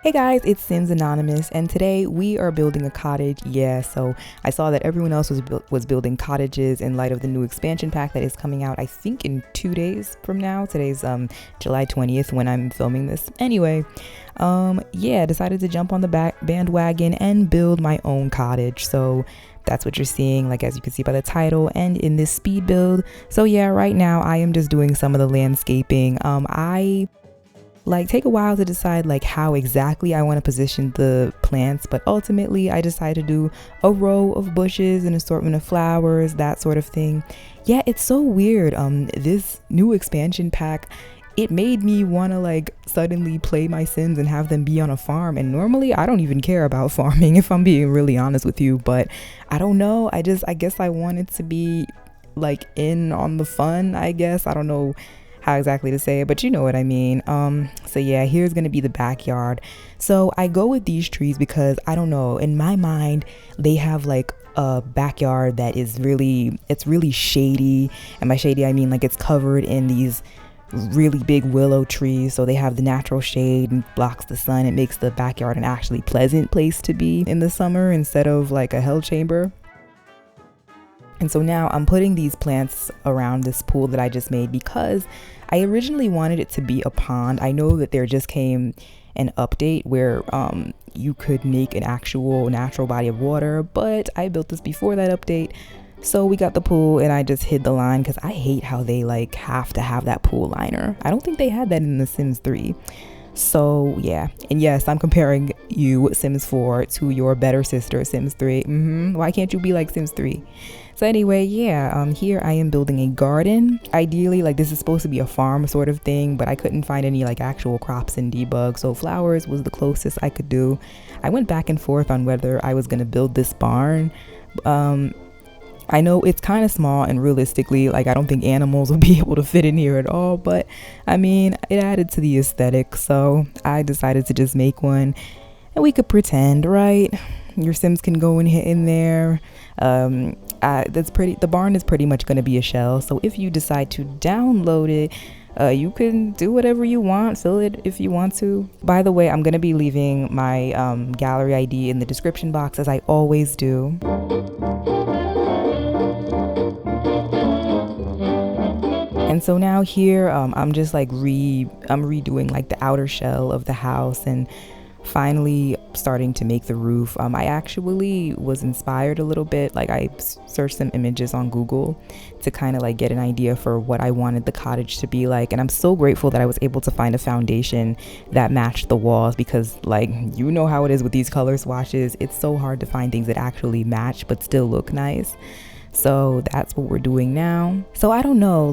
Hey guys, it's Sims Anonymous, and today we are building a cottage. Yeah, so I saw that everyone else was building cottages in light of the new expansion pack that is coming out, I think, in 2 days from now. Today's July 20th when I'm filming this. Anyway, yeah, decided to jump on the bandwagon and build my own cottage. So that's what you're seeing, like, as you can see by the title and in this speed build. So yeah, right now I am just doing some of the landscaping. I take a while to decide how exactly I want to position the plants, but ultimately I decided to do a row of bushes, an assortment of flowers, that sort of thing. Yeah, it's so weird. This new expansion pack, it made me want to suddenly play my Sims and have them be on a farm, and normally I don't even care about farming if I'm being really honest with you, but I don't know, I guess I wanted to be in on the fun, I guess. I don't know how exactly to say it, but you know what I mean. So yeah, here's gonna be the backyard. So I go with these trees because I don't know, in my mind they have a backyard that is really shady, and by shady I mean it's covered in these really big willow trees, so they have the natural shade and blocks the sun. It makes the backyard an actually pleasant place to be in the summer instead of a hell chamber. And so now I'm putting these plants around this pool that I just made because I originally wanted it to be a pond. I know that there just came an update where you could make an actual natural body of water, but I built this before that update. So we got the pool and I just hid the line because I hate how they have to have that pool liner. I don't think they had that in The Sims 3. So yeah, and yes, I'm comparing you, Sims 4, to your better sister, Sims 3. Why can't you be like Sims 3? So anyway, yeah, here I am building a garden. Ideally, this is supposed to be a farm sort of thing, but I couldn't find any actual crops in debug, so flowers was the closest I could do. I went back and forth on whether I was gonna build this barn. I know it's kind of small, and realistically, I don't think animals will be able to fit in here at all, but I mean, it added to the aesthetic, so I decided to just make one, and we could pretend, right? Your Sims can go in there. The barn is pretty much going to be a shell, so if you decide to download it, you can do whatever you want, fill it if you want to. By the way, I'm going to be leaving my gallery ID in the description box, as I always do. And so now here, I'm just I'm redoing the outer shell of the house and finally starting to make the roof. I actually was inspired a little bit. I searched some images on Google to kind of get an idea for what I wanted the cottage to be like, and I'm so grateful that I was able to find a foundation that matched the walls, because you know how it is with these color swatches, it's so hard to find things that actually match but still look nice. So that's what we're doing now. So I don't know,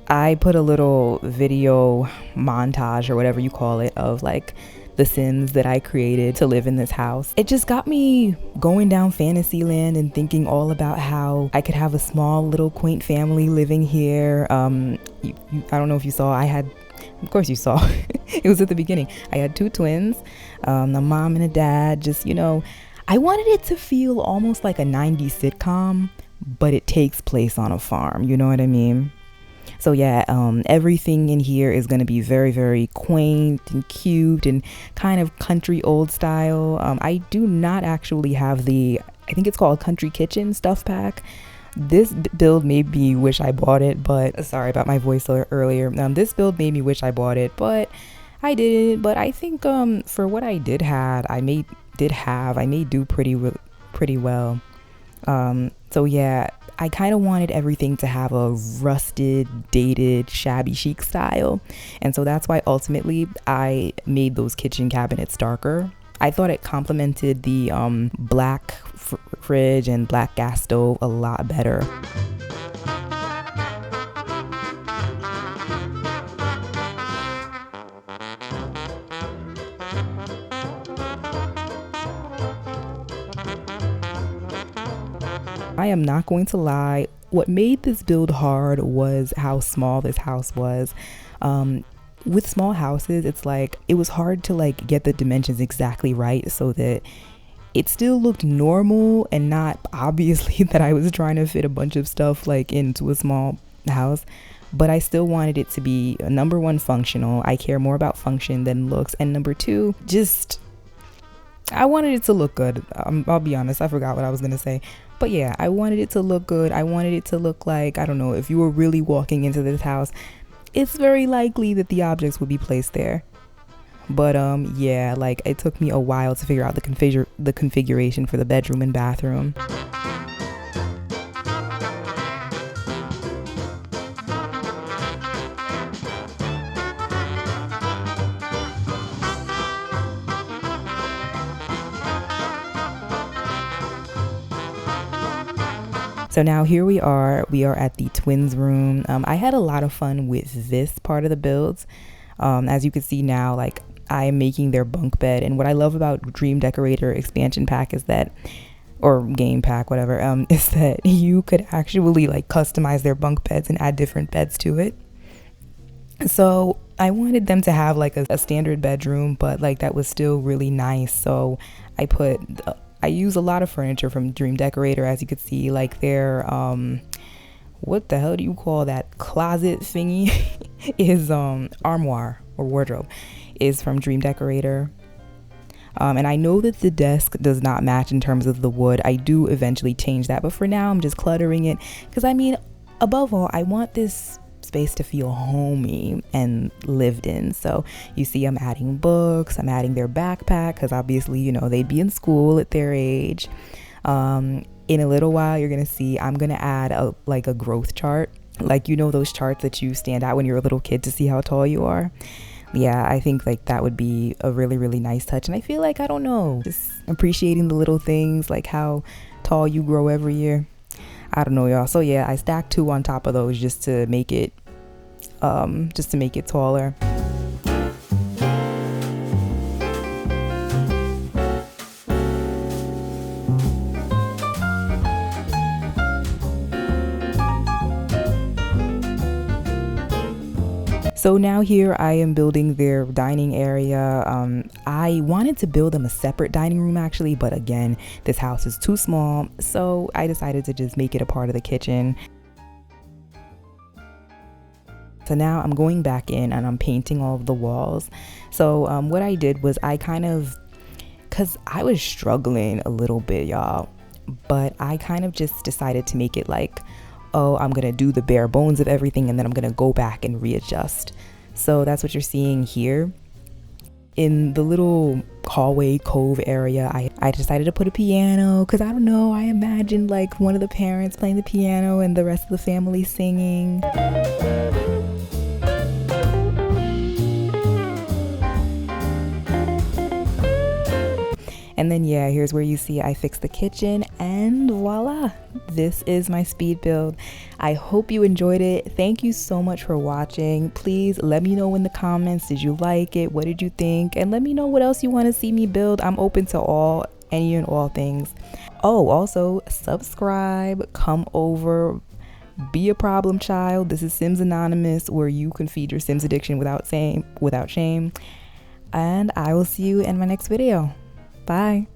I put a little video montage or whatever you call it of the Sims that I created to live in this house. It just got me going down fantasy land and thinking all about how I could have a small little quaint family living here. I don't know if you saw, of course you saw, it was at the beginning. I had 2 twins, a mom and a dad. Just, I wanted it to feel almost like a 90s sitcom, but it takes place on a farm, you know what I mean? So yeah, everything in here is going to be very, very quaint and cute and kind of country old style. I do not actually have I think it's called Country Kitchen stuff pack. This build made me wish I bought it, but sorry about my voice earlier. This build made me wish I bought it, but I didn't. But I think for what I did have, I may do pretty well. So yeah, I kind of wanted everything to have a rusted, dated, shabby chic style, and so that's why ultimately I made those kitchen cabinets darker. I thought it complemented the black fridge and black gas stove a lot better. I am not going to lie, what made this build hard was how small this house was. With small houses, it's it was hard to get the dimensions exactly right so that it still looked normal and not obviously that I was trying to fit a bunch of stuff into a small house. but I still wanted it to be number one, functional. I care more about function than looks, and number two, just I wanted it to look good. I'll be honest, I forgot what I was gonna say, but yeah, I wanted it to look good. I wanted it to look like, I don't know, if you were really walking into this house, it's very likely that the objects would be placed there. But yeah, like it took me a while to figure out the configuration for the bedroom and bathroom. So now here we are at the twins room. I had a lot of fun with this part of the builds. As you can see now, like I am making their bunk bed, and what I love about Dream Decorator expansion pack is that, or game pack, whatever, is that you could actually like customize their bunk beds and add different beds to it. So I wanted them to have like a standard bedroom, but like that was still really nice. So I use a lot of furniture from Dream Decorator, as you could see, like their what the hell do you call that closet thingy is armoire or wardrobe is from Dream Decorator. And I know that the desk does not match in terms of the wood. I do eventually change that, but for now I'm just cluttering it because I mean, above all, I want this space to feel homey and lived in. So you see I'm adding books, I'm adding their backpack because obviously, you know, they'd be in school at their age. In a little while you're gonna see I'm gonna add a growth chart, like, you know, those charts that you stand out when you're a little kid to see how tall you are. Yeah, I think like that would be a really, really nice touch. And I feel like, I don't know, just appreciating the little things, like how tall you grow every year. I don't know, y'all. So yeah, I stacked 2 on top of those just to make it taller. So now here I am building their dining area. I wanted to build them a separate dining room actually, but again, this house is too small, so I decided to just make it a part of the kitchen. So now I'm going back in and I'm painting all of the walls. So what I did was because I was struggling a little bit, y'all, but I kind of just decided to make it like, oh, I'm gonna do the bare bones of everything and then I'm gonna go back and readjust. So that's what you're seeing here. In the little hallway cove area, I decided to put a piano because I don't know, I imagined like one of the parents playing the piano and the rest of the family singing. And then yeah, here's where you see I fixed the kitchen, and voila, this is my speed build. I hope you enjoyed it. Thank you so much for watching. Please let me know in the comments, did you like it? What did you think? And let me know what else you want to see me build. I'm open to any and all things. Oh, also subscribe, come over, be a problem child. This is Sims Anonymous, where you can feed your Sims addiction without shame. And I will see you in my next video. Bye.